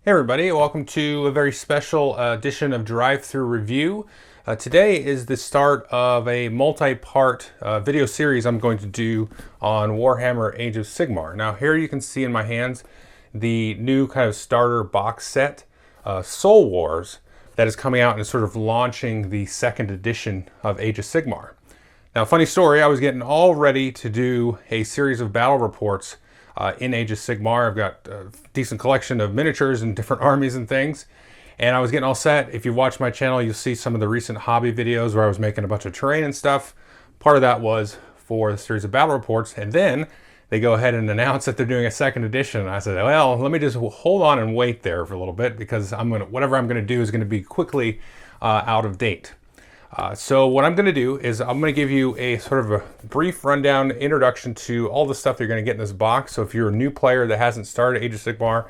Hey everybody, welcome to a very special edition of Drive-Thru Review. Today is the start of a multi-part video series I'm going to do on Warhammer Age of Sigmar. Now here you can see in my hands the new kind of starter box set, Soul Wars, that is coming out and is sort of launching the second edition of Age of Sigmar. Now, funny story, I was getting all ready to do a series of battle reports in Age of Sigmar. I've got a decent collection of miniatures and different armies and things. And I was getting all set. If you watch my channel, you'll see some of the recent hobby videos where I was making a bunch of terrain and stuff. Part of that was for the series of battle reports. And then they go ahead and announce that they're doing a second edition. And I said, well, let me just hold on and wait there for a little bit because whatever I'm gonna do is gonna be quickly out of date. So what I'm going to do is I'm going to give you a sort of a brief rundown introduction to all the stuff you're going to get in this box. So if you're a new player that hasn't started Age of Sigmar,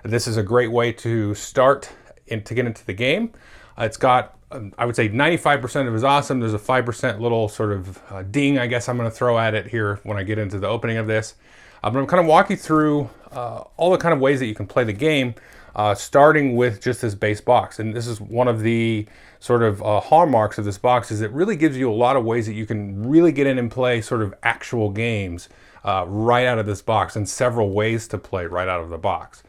this is a great way to start and to get into the game. It's got, I would say 95% of it is awesome. There's a 5% little sort of ding, I guess I'm going to throw at it here when I get into the opening of this. I'm going to kind of walk you through all the kind of ways that you can play the game, starting with just this base box. And this is one of the sort of hallmarks of this box is it really gives you a lot of ways that you can really get in and play sort of actual games right out of this box, and several ways to play right out of the box.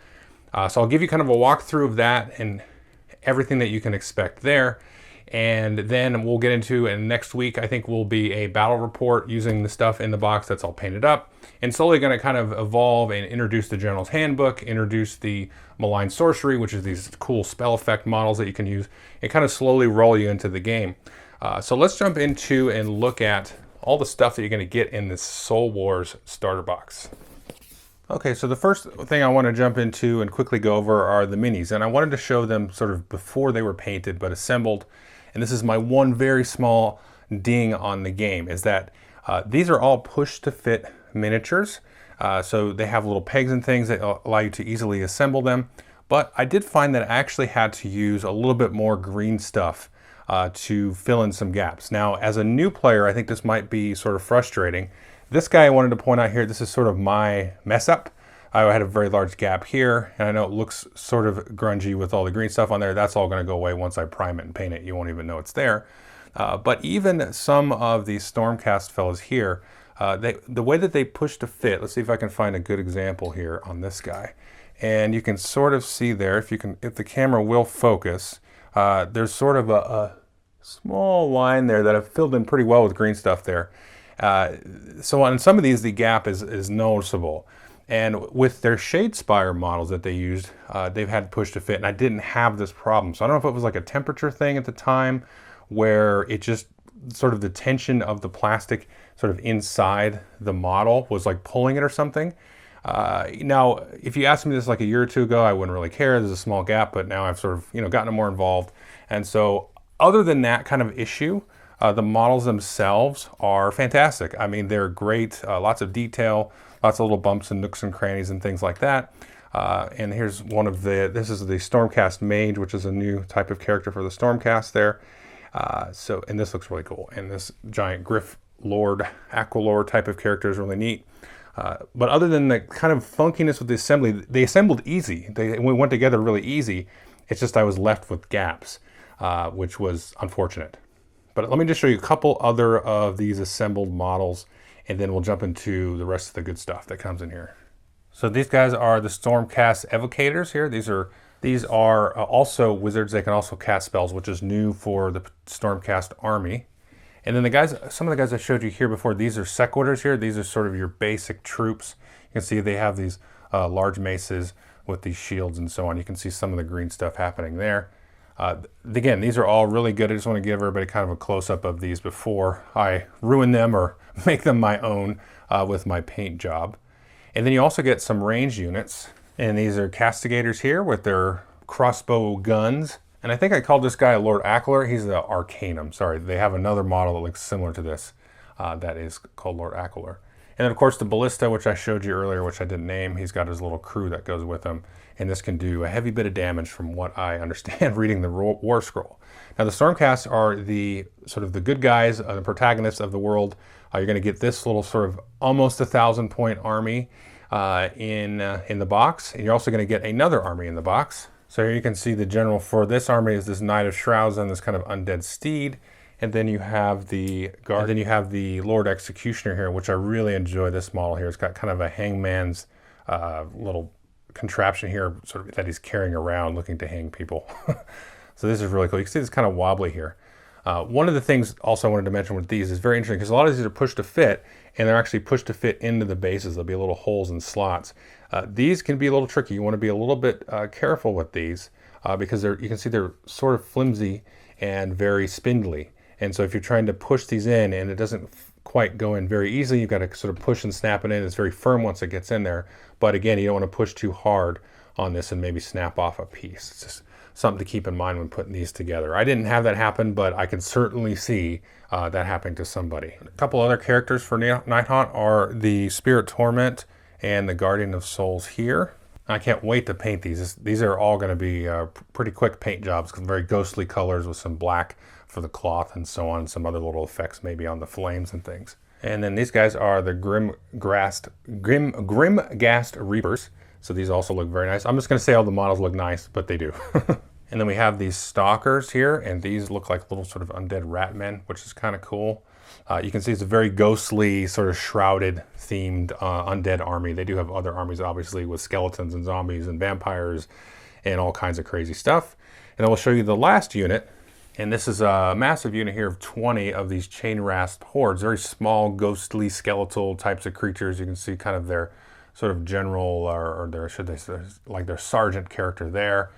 So I'll give you kind of a walkthrough of that and everything that you can expect there. And then we'll get into, and next week I think will be a battle report using the stuff in the box that's all painted up, and slowly going to kind of evolve and introduce the General's Handbook, introduce the Malign Sorcery, which is these cool spell effect models that you can use, and kind of slowly roll you into the game. So let's jump into and look at all the stuff that you're going to get in this Soul Wars starter box. Okay, so the first thing I want to jump into and quickly go over are the minis, and I wanted to show them sort of before they were painted but assembled. And this is my one very small ding on the game, is that these are all push-to-fit miniatures. So they have little pegs and things that allow you to easily assemble them. But I did find that I actually had to use a little bit more green stuff to fill in some gaps. Now, as a new player, I think this might be sort of frustrating. This guy I wanted to point out here, this is sort of my mess up. I had a very large gap here, and I know it looks sort of grungy with all the green stuff on there. That's all going to go away once I prime it and paint it. You won't even know it's there. But even some of these Stormcast fellas here, the way that they push to fit, let's see if I can find a good example here on this guy. And you can sort of see there, if the camera will focus, there's sort of a small line there that I've filled in pretty well with green stuff there. So on some of these, the gap is noticeable. And with their Shadespire models that they used, they've had push to fit, and I didn't have this problem. So I don't know if it was like a temperature thing at the time where it just sort of the tension of the plastic sort of inside the model was like pulling it or something. Now, if you asked me this like a year or two ago, I wouldn't really care. There's a small gap, but now I've sort of, gotten more involved. And so other than that kind of issue, the models themselves are fantastic. I mean, they're great, lots of detail, lots of little bumps and nooks and crannies and things like that. And here's this is the Stormcast Mage, which is a new type of character for the Stormcast there. And this looks really cool. And this giant Griff Lord, Aqualord type of character is really neat. But other than the kind of funkiness with the assembly, they assembled easy. We went together really easy. It's just I was left with gaps, which was unfortunate. But let me just show you a couple other of these assembled models, and then we'll jump into the rest of the good stuff that comes in here. So these guys are the Stormcast Evocators here. These are also wizards. They can also cast spells, which is new for the Stormcast army. And then some of the guys I showed you here before, these are Sequitors here. These are sort of your basic troops. You can see they have these large maces with these shields and so on. You can see some of the green stuff happening there. Again, these are all really good. I just want to give everybody kind of a close-up of these before I ruin them or make them my own with my paint job. And then you also get some range units. And these are Castigators here with their crossbow guns. And I think I called this guy Lord Aqualor. He's the Arcanum. Sorry, they have another model that looks similar to this that is called Lord Aqualor. And then, of course, the Ballista, which I showed you earlier, which I didn't name. He's got his little crew that goes with him. And this can do a heavy bit of damage from what I understand reading the War Scroll. Now, the Stormcast are the sort of the good guys, the protagonists of the world. You're going to get this little sort of almost 1,000-point army. in the box, and you're also going to get another army in the box. So here you can see the general for this army is this Knight of Shrouds on this kind of undead steed, and then you have the guard, and then you have the Lord Executioner here, which I really enjoy this model here. It's got kind of a hangman's little contraption here, sort of that he's carrying around, looking to hang people. So this is really cool. You can see it's kind of wobbly here. One of the things also I wanted to mention with these is very interesting because a lot of these are pushed to fit, and they're actually pushed to fit into the bases. There'll be little holes and slots. These can be a little tricky. You want to be a little bit careful with these because you can see they're sort of flimsy and very spindly. And so if you're trying to push these in and it doesn't quite go in very easily, you've got to sort of push and snap it in. It's very firm once it gets in there. But again, you don't want to push too hard on this and maybe snap off a piece. It's just something to keep in mind when putting these together. I didn't have that happen, but I can certainly see that happening to somebody. A couple other characters for Nighthaunt are the Spirit Torment and the Guardian of Souls here. I can't wait to paint these. These are all going to be pretty quick paint jobs, very ghostly colors with some black for the cloth and so on, some other little effects maybe on the flames and things. And then these guys are the Grimghast Reapers. So these also look very nice. I'm just going to say all the models look nice, but they do. And then we have these Stalkers here, and these look like little sort of undead rat men, which is kind of cool. You can see it's a very ghostly, sort of shrouded themed undead army. They do have other armies, obviously, with skeletons and zombies and vampires and all kinds of crazy stuff. And then we'll show you the last unit. And this is a massive unit here of 20 of these chain rasp hordes, very small, ghostly, skeletal types of creatures. You can see kind of their sort of general, or their, should they say, like their sergeant character there.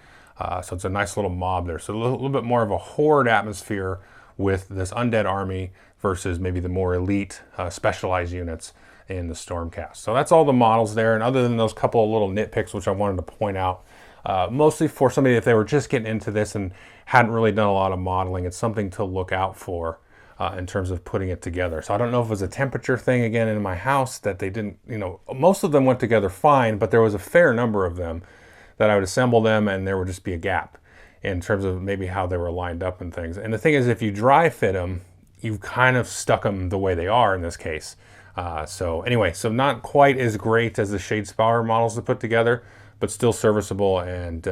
So it's a nice little mob there. So a little bit more of a horde atmosphere with this undead army versus maybe the more elite specialized units in the Stormcast. So that's all the models there. And other than those couple of little nitpicks, which I wanted to point out, mostly for somebody if they were just getting into this and hadn't really done a lot of modeling, it's something to look out for in terms of putting it together. So I don't know if it was a temperature thing again in my house that they didn't, most of them went together fine, but there was a fair number of them that I would assemble them and there would just be a gap in terms of maybe how they were lined up and things. And the thing is, if you dry fit them, you've kind of stuck them the way they are in this case. So anyway, so not quite as great as the Shadespire models to put together, but still serviceable, and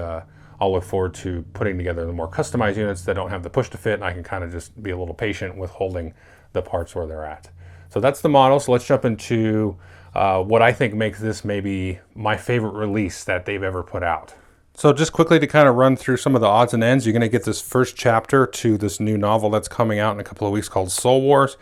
I'll look forward to putting together the more customized units that don't have the push to fit, and I can kind of just be a little patient with holding the parts where they're at. So that's the model. So let's jump into what I think makes this maybe my favorite release that they've ever put out. So just quickly to kind of run through some of the odds and ends, you're going to get this first chapter to this new novel that's coming out in a couple of weeks called Soul Wars.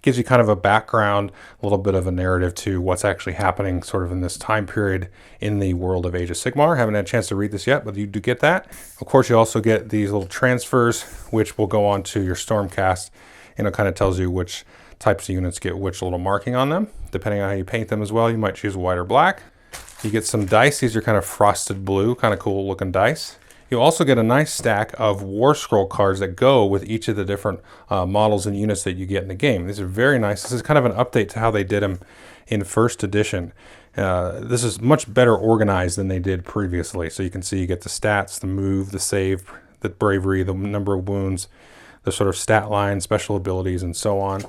Gives you kind of a background, a little bit of a narrative to what's actually happening sort of in this time period in the world of Age of Sigmar. Haven't had a chance to read this yet, but you do get that. Of course, you also get these little transfers, which will go on to your Stormcast, and it kind of tells you which types of units get which little marking on them. Depending on how you paint them as well, you might choose white or black. You get some dice. These are kind of frosted blue, kind of cool looking dice. You'll also get a nice stack of War Scroll cards that go with each of the different models and units that you get in the game. These are very nice. This is kind of an update to how they did them in first edition. This is much better organized than they did previously. So you can see you get the stats, the move, the save, the bravery, the number of wounds, the sort of stat line, special abilities, and so on.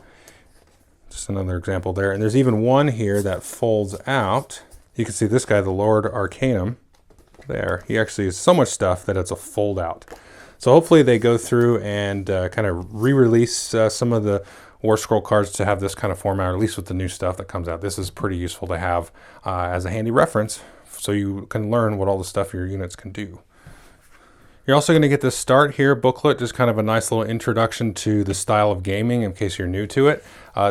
Just another example there. And there's even one here that folds out. You can see this guy, the Lord Arcanum. There, he actually has so much stuff that it's a fold out. So hopefully they go through and kind of re-release some of the War Scroll cards to have this kind of format, or at least with the new stuff that comes out. This is pretty useful to have as a handy reference so you can learn what all the stuff your units can do. You're also going to get this Start Here booklet, just kind of a nice little introduction to the style of gaming in case you're new to it.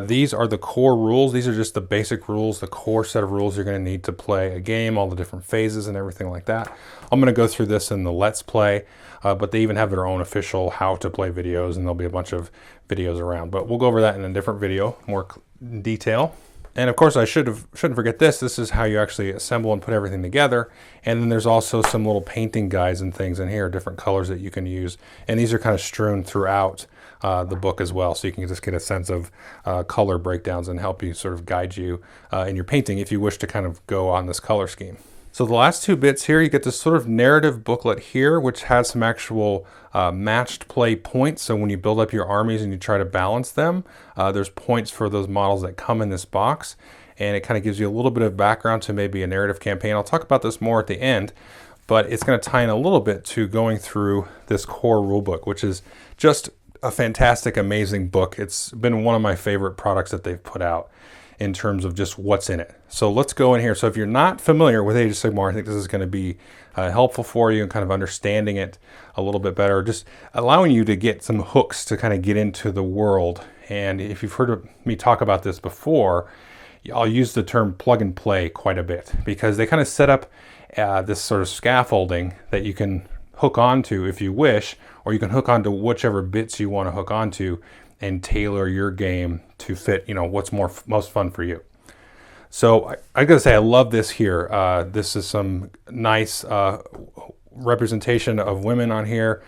These are the core rules. These are just the basic rules, the core set of rules you're going to need to play a game, all the different phases and everything like that. I'm going to go through this in the Let's Play, but they even have their own official how to play videos, and there'll be a bunch of videos around. But we'll go over that in a different video, more in detail. And of course, I shouldn't forget this. This is how you actually assemble and put everything together. And then there's also some little painting guides and things in here, different colors that you can use. And these are kind of strewn throughout the book as well. So you can just get a sense of color breakdowns and help you sort of guide you in your painting if you wish to kind of go on this color scheme. So the last two bits here, you get this sort of narrative booklet here, which has some actual matched play points. So when you build up your armies and you try to balance them, there's points for those models that come in this box. And it kind of gives you a little bit of background to maybe a narrative campaign. I'll talk about this more at the end, but it's going to tie in a little bit to going through this core rulebook, which is just a fantastic, amazing book. It's been one of my favorite products that they've put out in terms of just what's in it. So let's go in here. So if you're not familiar with Age of Sigmar, I think this is going to be helpful for you in kind of understanding it a little bit better, just allowing you to get some hooks to kind of get into the world. And if you've heard me talk about this before, I'll use the term plug and play quite a bit, because they kind of set up this sort of scaffolding that you can hook onto if you wish, or you can hook onto whichever bits you want to hook onto and tailor your game to fit, what's most fun for you. So I gotta say, I love this here. This is some nice representation of women on here.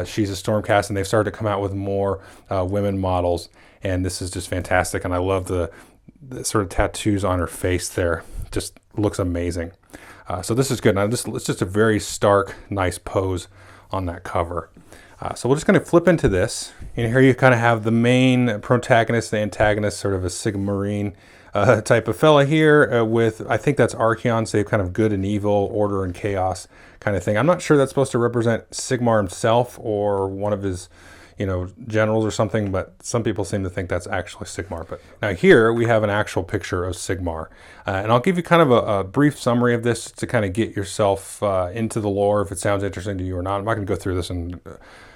She's a Stormcast, and they've started to come out with more women models, and this is just fantastic. And I love the sort of tattoos on her face there. Just looks amazing. So this is good. Now it's just a very stark, nice pose on that cover. So we're just going to flip into this. And here you kind of have the main protagonist, the antagonist, sort of a Sigmarine type of fella here with, I think that's Archaon, so kind of good and evil, order and chaos kind of thing. I'm not sure that's supposed to represent Sigmar himself or one of his, generals or something, but some people seem to think that's actually Sigmar. But now here we have an actual picture of Sigmar. And I'll give you kind of a brief summary of this to kind of get yourself into the lore if it sounds interesting to you or not. I'm not going to go through this in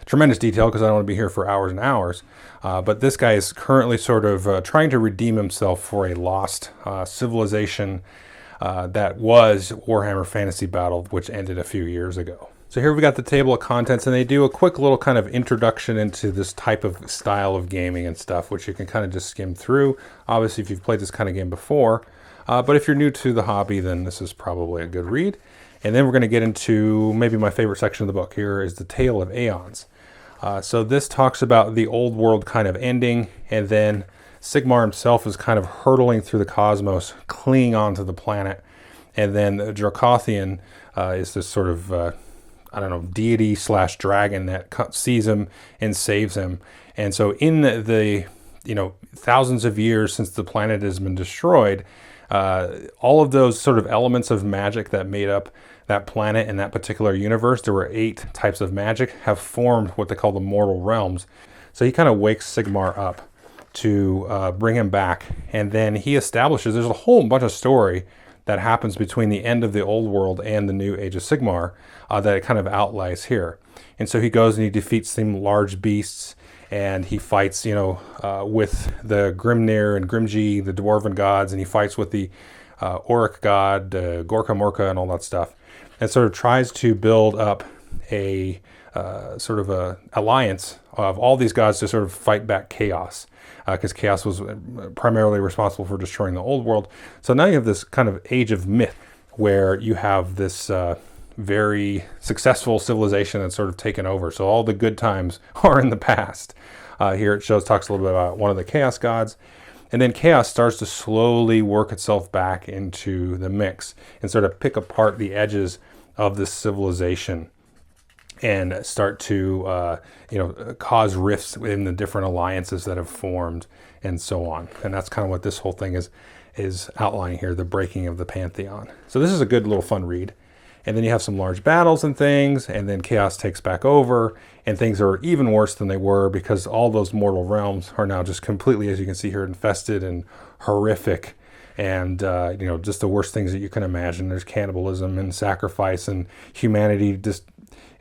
tremendous detail because I don't want to be here for hours and hours. But this guy is currently sort of trying to redeem himself for a lost civilization that was Warhammer Fantasy Battle, which ended a few years ago. So here we got the table of contents, and they do a quick little kind of introduction into this type of style of gaming and stuff, which you can kind of just skim through. Obviously, if you've played this kind of game before, but if you're new to the hobby, then this is probably a good read. And then we're going to get into maybe my favorite section of the book. Here is the Tale of Aeons. So this talks about the old world kind of ending, and then Sigmar himself is kind of hurtling through the cosmos, clinging onto the planet. And then Dracothian is this sort of deity / dragon that sees him and saves him. And so in the thousands of years since the planet has been destroyed, all of those sort of elements of magic that made up that planet and that particular universe, there were 8 types of magic, have formed what they call the mortal realms. So he kind of wakes Sigmar up to bring him back. And then he establishes, there's a whole bunch of story that happens between the end of the old world and the new Age of Sigmar that it kind of outlies here. And so he goes and he defeats some large beasts, and he fights, with the Grimnir and Grimji, the Dwarven gods, and he fights with the Auric god, Gorka Morka, and all that stuff. And sort of tries to build up a sort of a alliance of all these gods to sort of fight back chaos, because chaos was primarily responsible for destroying the old world. So now you have this kind of age of myth where you have this very successful civilization that's sort of taken over. So all the good times are in the past. Here it talks a little bit about one of the chaos gods. And then chaos starts to slowly work itself back into the mix and sort of pick apart the edges of this civilization and start to cause rifts in the different alliances that have formed and so on. And that's kind of what this whole thing is outlining here, the breaking of the pantheon. So this is a good little fun read. And then you have some large battles and things, and then chaos takes back over, and things are even worse than they were because all those mortal realms are now just completely, as you can see here, infested and horrific, and just the worst things that you can imagine. There's cannibalism and sacrifice and humanity just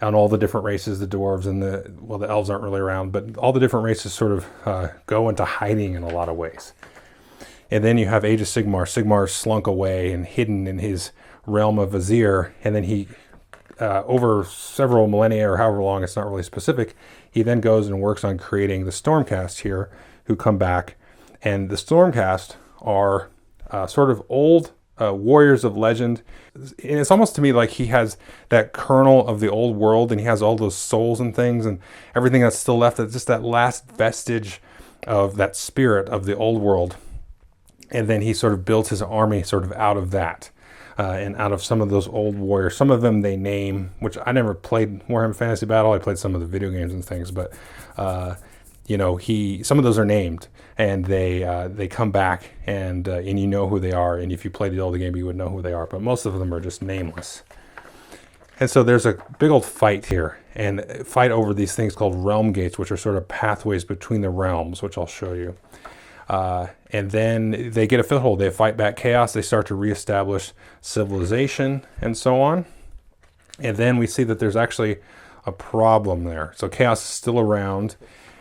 on all the different races, the dwarves and the elves aren't really around, but all the different races sort of go into hiding in a lot of ways. And then you have Age of Sigmar. Sigmar's slunk away and hidden in his realm of Azir, and then he, over several millennia or however long, it's not really specific, he then goes and works on creating the Stormcast here, who come back. And the Stormcast are sort of old warriors of legend. And it's almost to me like he has that kernel of the old world, and he has all those souls and things and everything that's still left, that's just that last vestige of that spirit of the old world. And then he sort of builds his army sort of out of that. And out of some of those old warriors. Some of them they name, which I never played Warhammer Fantasy Battle. I played some of the video games and things, but you know, some of those are named, and they come back, and you know who they are. And if you played all the game, you would know who they are. But most of them are just nameless. And so there's a big old fight here, and fight over these things called realm gates, which are sort of pathways between the realms, which I'll show you. And then they get a foothold. They fight back chaos. They start to reestablish civilization and so on. And then we see that there's actually a problem there. So chaos is still around.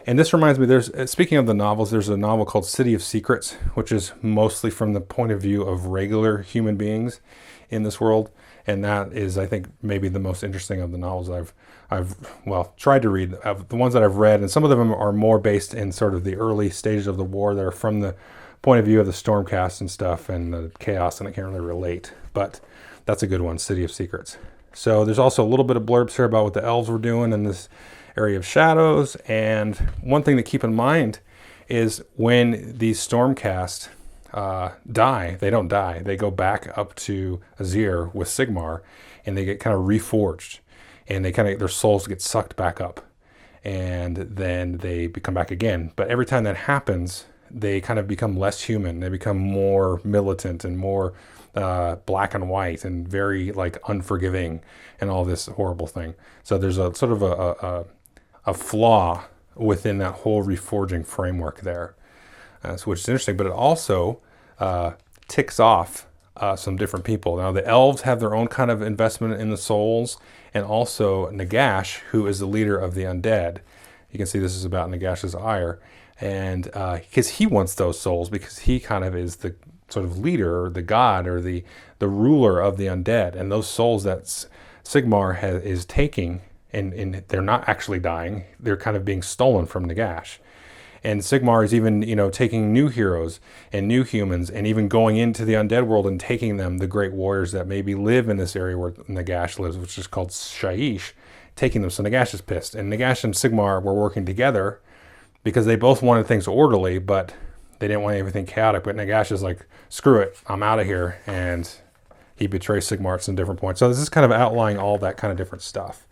And this reminds me, speaking of the novels, there's a novel called City of Secrets, which is mostly from the point of view of regular human beings in this world. And that is, I think, maybe the most interesting of the novels I've tried to read. The ones that I've read, and some of them are more based in sort of the early stages of the war. They're from the point of view of the Stormcast and stuff and the chaos, and I can't really relate. But that's a good one, City of Secrets. So there's also a little bit of blurbs here about what the elves were doing in this area of shadows. And one thing to keep in mind is when these Stormcast die, they don't die. They go back up to Azir with Sigmar, and they get kind of reforged, and their souls get sucked back up, and then they come back again. But every time that happens, they kind of become less human. They become more militant and more black and white and very like unforgiving and all this horrible thing. So there's a sort of a flaw within that whole reforging framework there. Which is interesting, but it also ticks off some different people. Now, the elves have their own kind of investment in the souls, and also Nagash, who is the leader of the undead. You can see this is about Nagash's ire, and because he wants those souls, because he kind of is the sort of leader, or the god, or the ruler of the undead, and those souls that Sigmar is taking, and they're not actually dying, they're kind of being stolen from Nagash. And Sigmar is even, taking new heroes and new humans, and even going into the undead world and taking them, the great warriors that maybe live in this area where Nagash lives, which is called Shaiish, taking them. So Nagash is pissed. And Nagash and Sigmar were working together because they both wanted things orderly, but they didn't want everything chaotic. But Nagash is like, screw it, I'm out of here. And he betrays Sigmar at some different points. So this is kind of outlining all that kind of different stuff.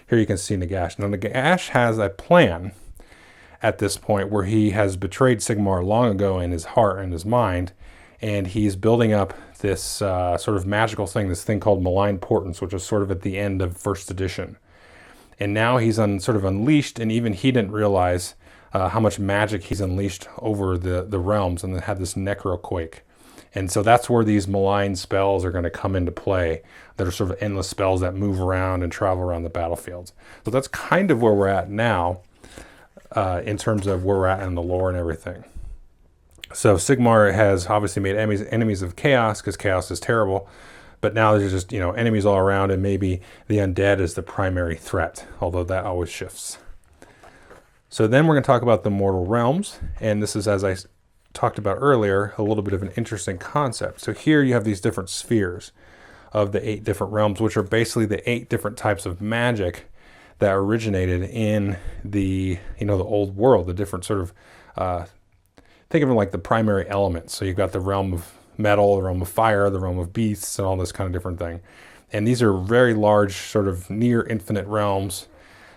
Here you can see Nagash. Now Nagash has a plan at this point where he has betrayed Sigmar long ago in his heart and his mind, and he's building up this sort of magical thing, this thing called Malign Portents, which is sort of at the end of first edition. And now he's sort of unleashed, and even he didn't realize how much magic he's unleashed over the realms, and then had this necroquake. And so that's where these malign spells are going to come into play, that are sort of endless spells that move around and travel around the battlefields. So that's kind of where we're at now. In terms of where we're at in the lore and everything. So Sigmar has obviously made enemies of chaos, because chaos is terrible, but now there's just enemies all around, and maybe the undead is the primary threat, although that always shifts. So then we're going to talk about the mortal realms, and this is, as I talked about earlier, a little bit of an interesting concept. So here you have these different spheres of the 8 different realms, which are basically the 8 different types of magic that originated in the the old world, the different sort of think of them like the primary elements. So you've got the realm of metal, the realm of fire, the realm of beasts, and all this kind of different thing. And these are very large, sort of near infinite realms.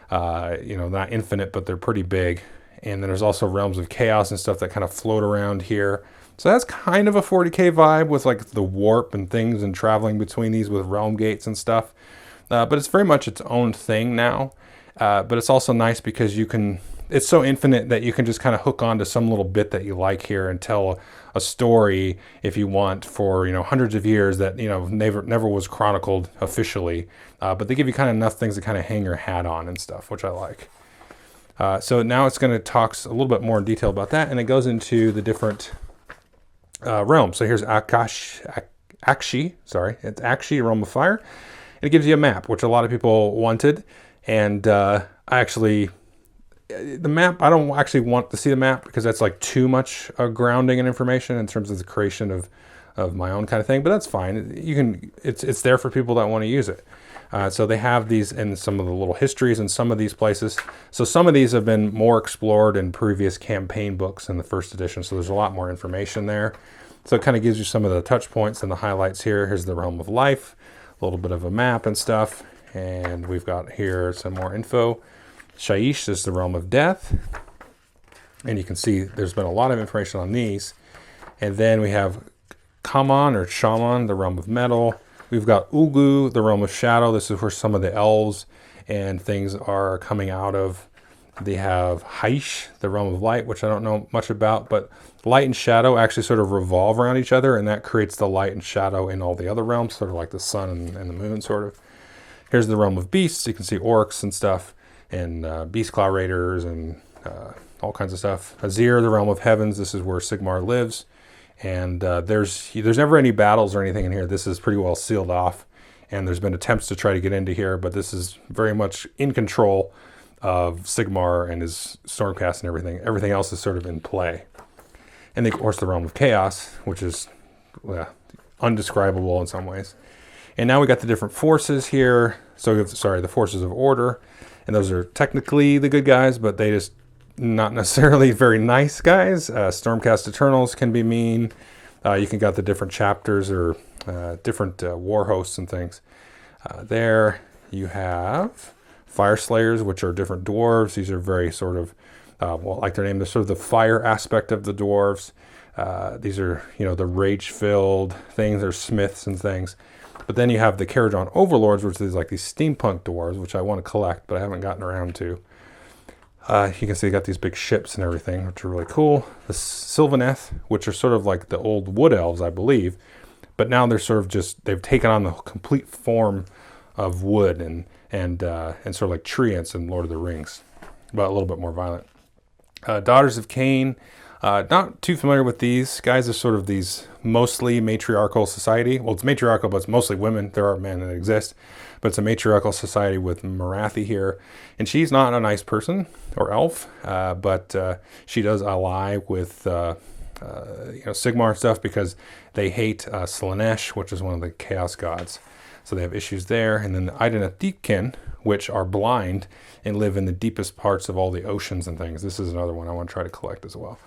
Not infinite, but they're pretty big. And then there's also realms of chaos and stuff that kind of float around here. So that's kind of a 40K vibe with like the warp and things and traveling between these with realm gates and stuff. But it's very much its own thing now. But it's also nice because it's so infinite that you can just kind of hook on to some little bit that you like here and tell a story if you want for, hundreds of years that, never was chronicled officially. But they give you kind of enough things to kind of hang your hat on and stuff, which I like. So now it's going to talk a little bit more in detail about that. And it goes into the different realms. So here's Akshi, it's Akshi, a realm of fire. It gives you a map, which a lot of people wanted, and the map, I don't actually want to see the map because that's like too much grounding and information in terms of the creation of my own kind of thing, but that's fine. It's there for people that want to use it. So they have these in some of the little histories in some of these places. So some of these have been more explored in previous campaign books in the first edition, so there's a lot more information there. So it kind of gives you some of the touch points and the highlights here. Here's the Realm of Life, a little bit of a map and stuff. And we've got here some more info. Shaish is the Realm of Death. And you can see there's been a lot of information on these. And then we have Kaman or Shaman, the Realm of Metal. We've got Ugu, the Realm of Shadow. This is where some of the elves and things are coming out of. They have Haish, the Realm of Light, which I don't know much about, but light and shadow actually sort of revolve around each other, and that creates the light and shadow in all the other realms, sort of like the sun and the moon, sort of. Here's the Realm of Beasts. You can see orcs and stuff, and beast claw raiders, and all kinds of stuff. Azir, the Realm of Heavens. This is where Sigmar lives. And there's never any battles or anything in here. This is pretty well sealed off, and there's been attempts to try to get into here, but this is very much in control of Sigmar and his Stormcast and everything. Everything else is sort of in play. And then, of course, the Realm of Chaos, which is undescribable in some ways. And now we got the different forces here. So we have, the forces of order, and those are technically the good guys, but they just not necessarily very nice guys. Stormcast Eternals can be mean. You can got the different chapters or different war hosts and things. There you have Fire Slayers, which are different dwarves. These are very sort of, well, like their name, they're sort of the fire aspect of the dwarves. These are, the rage-filled things. They're smiths and things. But then you have the Karajan Overlords, which is like these steampunk dwarves, which I want to collect, but I haven't gotten around to. You can see they got these big ships and everything, which are really cool. The Sylvaneth, which are sort of like the old wood elves, I believe, but now they're sort of they've taken on the complete form of wood and sort of like treants in Lord of the Rings, but a little bit more violent. Daughters of Cain, not too familiar with these guys. Are sort of these mostly matriarchal society. Well, it's matriarchal, but it's mostly women. There are men that exist, but it's a matriarchal society with Marathi here. And she's not a nice person or elf, but she does ally with Sigmar and stuff because they hate Slaanesh, which is one of the chaos gods. So they have issues there. And then the Aidenethikkin, which are blind and live in the deepest parts of all the oceans and things. This is another one I want to try to collect as well.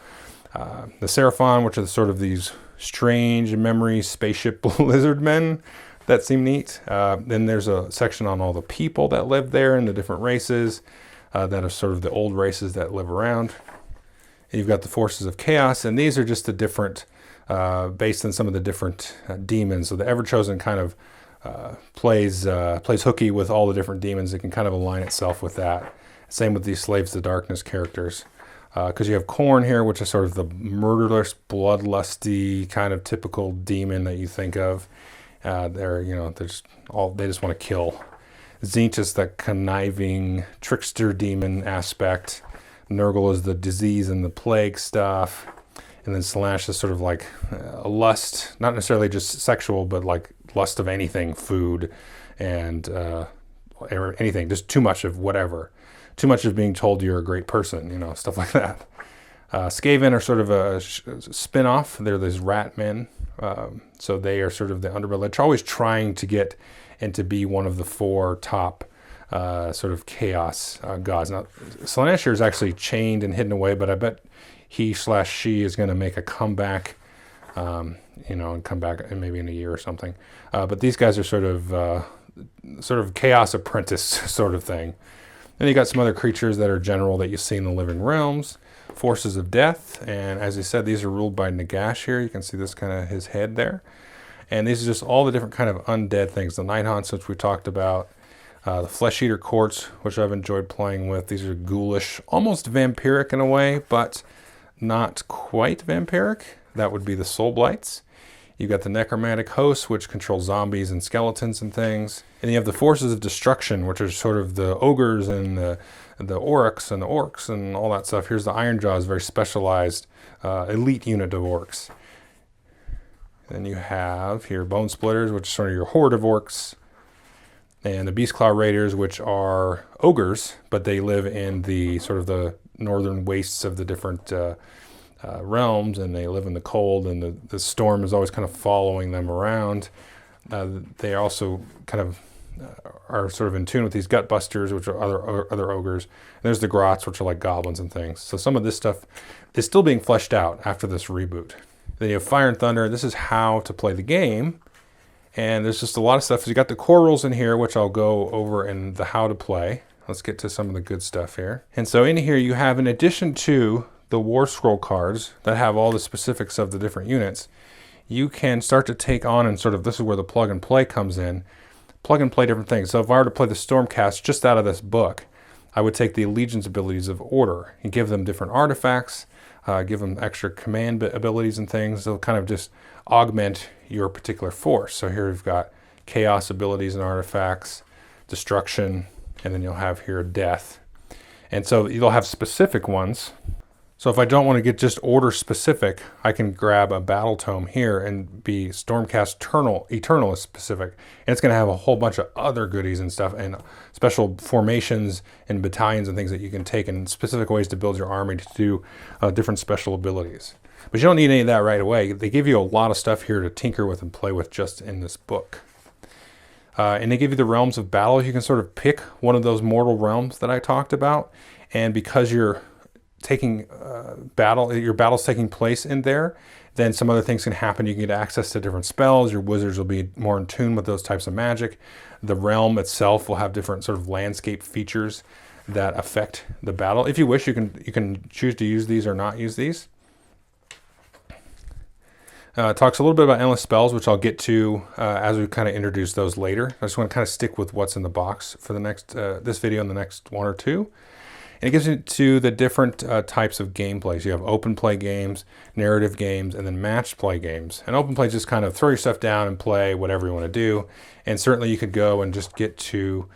The Seraphon, which are sort of these strange memory spaceship lizard men that seem neat. Then there's a section on all the people that live there and the different races that are sort of the old races that live around. And you've got the Forces of Chaos, and these are just the different, based on some of the different demons. So the Everchosen kind of plays hooky with all the different demons. It can kind of align itself with that. Same with these Slaves to Darkness characters. Because you have Khorne here, which is sort of the murderous, bloodlusty, kind of typical demon that you think of. They just want to kill. Tzeentch is that conniving trickster demon aspect. Nurgle is the disease and the plague stuff. And then Slaanesh is sort of like a lust, not necessarily just sexual, but like lust of anything, food and anything, just too much of whatever. Too much of being told you're a great person, stuff like that. Skaven are sort of a spin-off. They're these rat men. So they are sort of the underbelly. They're always trying to get and to be one of the 4 top sort of chaos gods. Now, Slaanesh is actually chained and hidden away, but I bet he/she is going to make a comeback, and come back maybe in a year or something. But these guys are sort of chaos apprentice sort of thing. Then you got some other creatures that are general that you see in the living realms. Forces of Death, and as I said, these are ruled by Nagash here. You can see this kind of his head there. And these are just all the different kind of undead things. The Night Haunts, which we talked about. The Flesh Eater Courts, which I've enjoyed playing with. These are ghoulish, almost vampiric in a way, but not quite vampiric. That would be the Soul Blights. You've got the Necromantic Hosts, which control zombies and skeletons and things. And you have the Forces of Destruction, which are sort of the ogres and the Oryx and the orcs and all that stuff. Here's the Ironjaws, very specialized elite unit of orcs. Then you have here Bone Splitters, which is sort of your horde of orcs. And the Beastclaw Raiders, which are ogres, but they live in the sort of the northern wastes of the different realms, and they live in the cold, and the storm is always kind of following them around. They also kind of are sort of in tune with these Gutbusters, which are other ogres. And there's the Grots, which are like goblins and things. So some of this stuff is still being fleshed out after this reboot. Then you have Fire and Thunder. This is how to play the game. And there's just a lot of stuff. So you got the core rules in here, which I'll go over in the how to play. Let's get to some of the good stuff here. And so in here you have, in addition to the War Scroll cards that have all the specifics of the different units, you can start to take on, and sort of this is where the plug and play comes in, plug and play different things. So if I were to play the Stormcast just out of this book, I would take the Allegiance abilities of Order and give them different artifacts, give them extra command abilities and things. They'll kind of just augment your particular force. So here we've got Chaos abilities and artifacts, Destruction, and then you'll have here Death. And so you'll have specific ones. So if I don't want to get just Order specific, I can grab a Battle Tome here and be Stormcast Eternalist specific. And it's going to have a whole bunch of other goodies and stuff, and special formations and battalions and things that you can take in specific ways to build your army to do different special abilities. But you don't need any of that right away. They give you a lot of stuff here to tinker with and play with just in this book. And they give you the realms of battle. You can sort of pick one of those mortal realms that I talked about. And because you're taking your battle's taking place in there, then some other things can happen. You can get access to different spells. Your wizards will be more in tune with those types of magic. The realm itself will have different sort of landscape features that affect the battle. If you wish, you can choose to use these or not use these. It talks a little bit about endless spells, which I'll get to as we kind of introduce those later. I just want to kind of stick with what's in the box for the next this video and the next one or two. And it gives you to the different types of gameplays. You have open play games, narrative games, and then match play games. And open play just kind of throw your stuff down and play whatever you want to do. And certainly you could go and just get to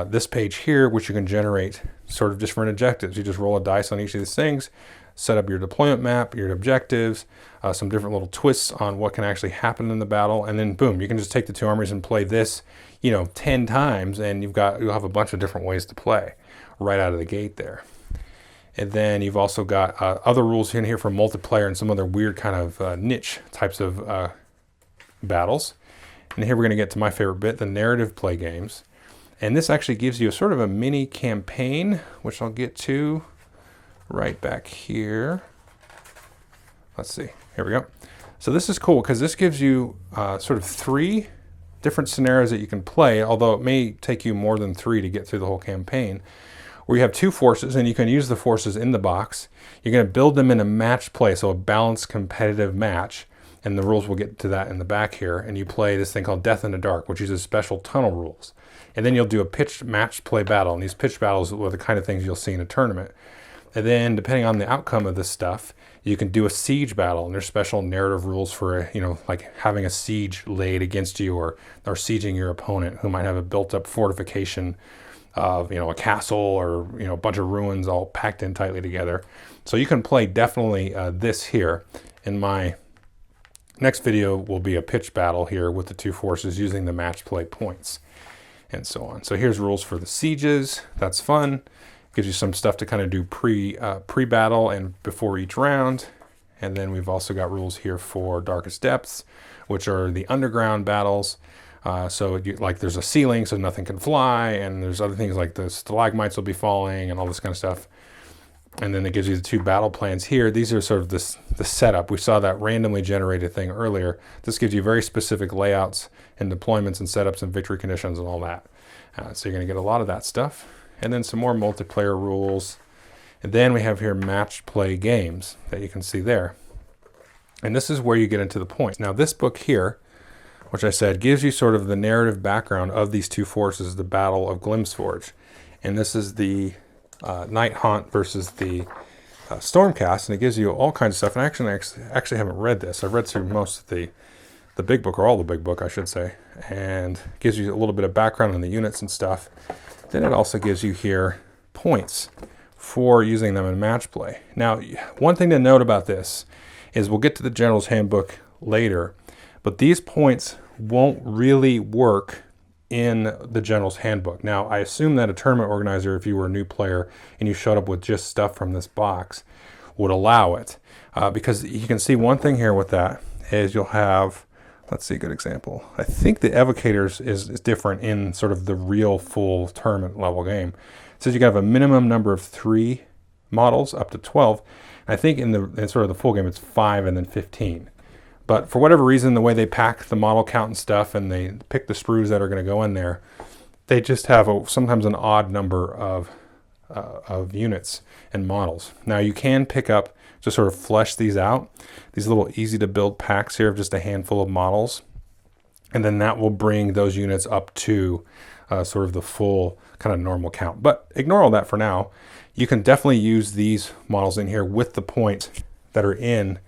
this page here, which you can generate sort of different objectives. You just roll a dice on each of these things, set up your deployment map, your objectives, some different little twists on what can actually happen in the battle, and then boom, you can just take the two armies and play this, 10 times, and you'll have a bunch of different ways to play right out of the gate there. And then you've also got other rules in here for multiplayer and some other weird kind of niche types of battles. And here we're going to get to my favorite bit, the narrative play games. And this actually gives you a sort of a mini campaign, which I'll get to right back here. Let's see. Here we go. So this is cool because this gives you sort of 3 different scenarios that you can play, although it may take you more than 3 to get through the whole campaign, where you have 2 forces and you can use the forces in the box. You're going to build them in a match play, so a balanced competitive match, and the rules, we'll get to that in the back here. And you play this thing called Death in the Dark, which uses special tunnel rules. And then you'll do a pitched match play battle, and these pitched battles are the kind of things you'll see in a tournament. And then depending on the outcome of this stuff, you can do a siege battle, and there's special narrative rules for, like having a siege laid against you or sieging your opponent who might have a built-up fortification of, a castle or, a bunch of ruins all packed in tightly together. So you can play definitely this here. In my next video will be a pitch battle here with the 2 forces using the match play points and so on. So here's rules for the sieges. That's fun. Gives you some stuff to kind of do pre-battle and before each round. And then we've also got rules here for Darkest Depths, which are the underground battles. So there's a ceiling so nothing can fly, and there's other things like the stalagmites will be falling and all this kind of stuff. And then it gives you the 2 battle plans here. These are sort of the setup. We saw that randomly generated thing earlier. This gives you very specific layouts and deployments and setups and victory conditions and all that. So you're going to get a lot of that stuff. And then some more multiplayer rules. And then we have here match play games that you can see there. And this is where you get into the points. Now this book here, which I said gives you sort of the narrative background of these 2 forces, the Battle of Glimsforge. And this is the Night Haunt versus the Stormcast, and it gives you all kinds of stuff. And I actually haven't read this. I've read through most of the big book, or all the big book, I should say. And it gives you a little bit of background on the units and stuff. Then it also gives you here points for using them in match play. Now, one thing to note about this is we'll get to the General's Handbook later, but these points won't really work in the General's Handbook. Now, I assume that a tournament organizer, if you were a new player and you showed up with just stuff from this box, would allow it. Because you can see one thing here with that is you'll have, let's see, a good example. I think the Evocators is different in sort of the real full tournament level game. It says you can have a minimum number of 3 models up to 12. I think in sort of the full game it's 5 and then 15. But for whatever reason, the way they pack the model count and stuff, and they pick the sprues that are going to go in there, they just have sometimes an odd number of units and models. Now you can pick up, to sort of flesh these out, these little easy to build packs here of just a handful of models. And then that will bring those units up to sort of the full kind of normal count. But ignore all that for now. You can definitely use these models in here with the points that are in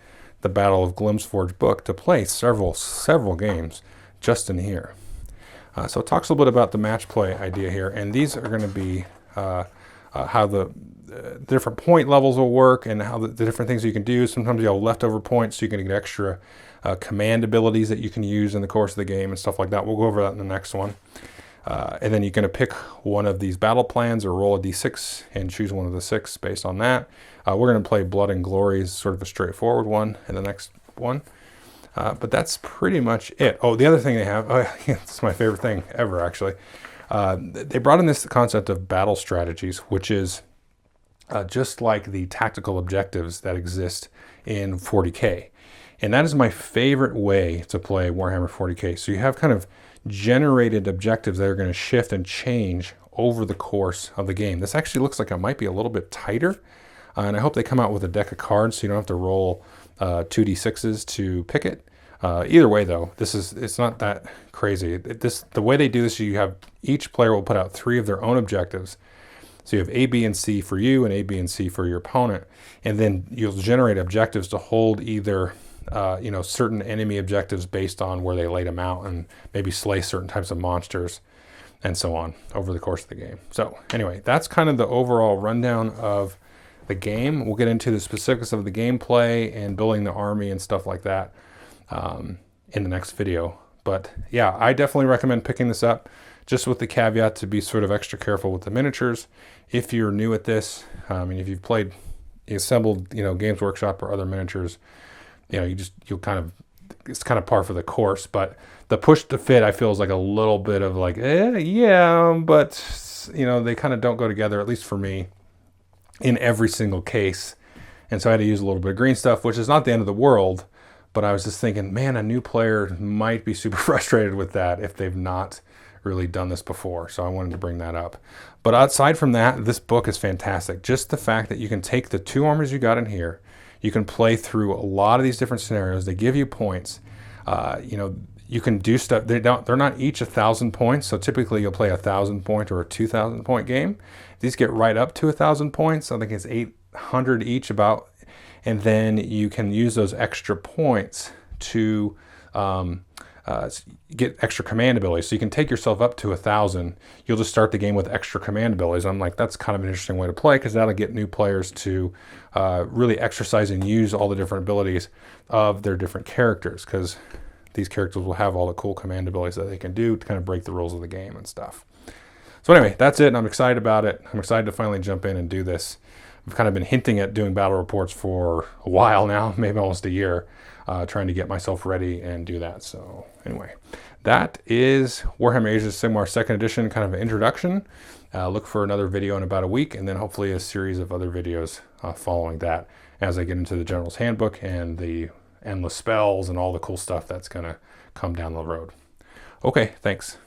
the Battle of Glimsforge book to play several games just in here. So it talks a little bit about the match play idea here, and these are going to be how the different point levels will work and how the different things you can do. Sometimes you have leftover points, so you can get extra command abilities that you can use in the course of the game and stuff like that. We'll go over that in the next one. And then you're going to pick one of these battle plans or roll a d6 and choose one of the 6 based on that. We're going to play Blood and Glory as sort of a straightforward one in the next one. But that's pretty much it. Oh, the other thing they have, it's my favorite thing ever actually. They brought in this concept of battle strategies, which is just like the tactical objectives that exist in 40K. And that is my favorite way to play Warhammer 40K. So you have kind of generated objectives that are going to shift and change over the course of the game. This actually looks like it might be a little bit tighter. And I hope they come out with a deck of cards so you don't have to roll 2d6s to pick it. Either way though, it's not that crazy. The way they do this, you have each player will put out 3 of their own objectives. So you have A, B, and C for you and A, B, and C for your opponent. And then you'll generate objectives to hold either certain enemy objectives based on where they laid them out and maybe slay certain types of monsters and so on over the course of the game. So anyway, that's kind of the overall rundown of the game. We'll get into the specifics of the gameplay and building the army and stuff like that in the next video. But yeah, I definitely recommend picking this up, just with the caveat to be sort of extra careful with the miniatures. If you're new at this, if you've played, assembled, Games Workshop or other miniatures, it's kind of par for the course. But the push to fit, I feel, is like a little bit of like, yeah, but they kind of don't go together, at least for me, in every single case. And so I had to use a little bit of green stuff, which is not the end of the world. But I was just thinking, man, a new player might be super frustrated with that if they've not really done this before. So I wanted to bring that up. But aside from that, this book is fantastic. Just the fact that you can take the 2 armies you got in here, you can play through a lot of these different scenarios. They give you points. You can do stuff. They're not each 1,000 points. So typically you'll play a 1,000 point or a 2,000 point game. These get right up to 1,000 points. I think it's 800 each about. And then you can use those extra points to get extra command abilities. So you can take yourself up to 1,000. You'll just start the game with extra command abilities. I'm like, that's kind of an interesting way to play, because that'll get new players to really exercise and use all the different abilities of their different characters, because these characters will have all the cool command abilities that they can do to kind of break the rules of the game and stuff. So anyway, that's it, and I'm excited about it. I'm excited to finally jump in and do this. I've kind of been hinting at doing battle reports for a while now, maybe almost a year, trying to get myself ready and do that. So anyway, that is Warhammer Age of Sigmar 2nd edition, kind of an introduction. Look for another video in about a week, and then hopefully a series of other videos following that as I get into the General's Handbook and the endless spells and all the cool stuff that's going to come down the road. Okay, thanks.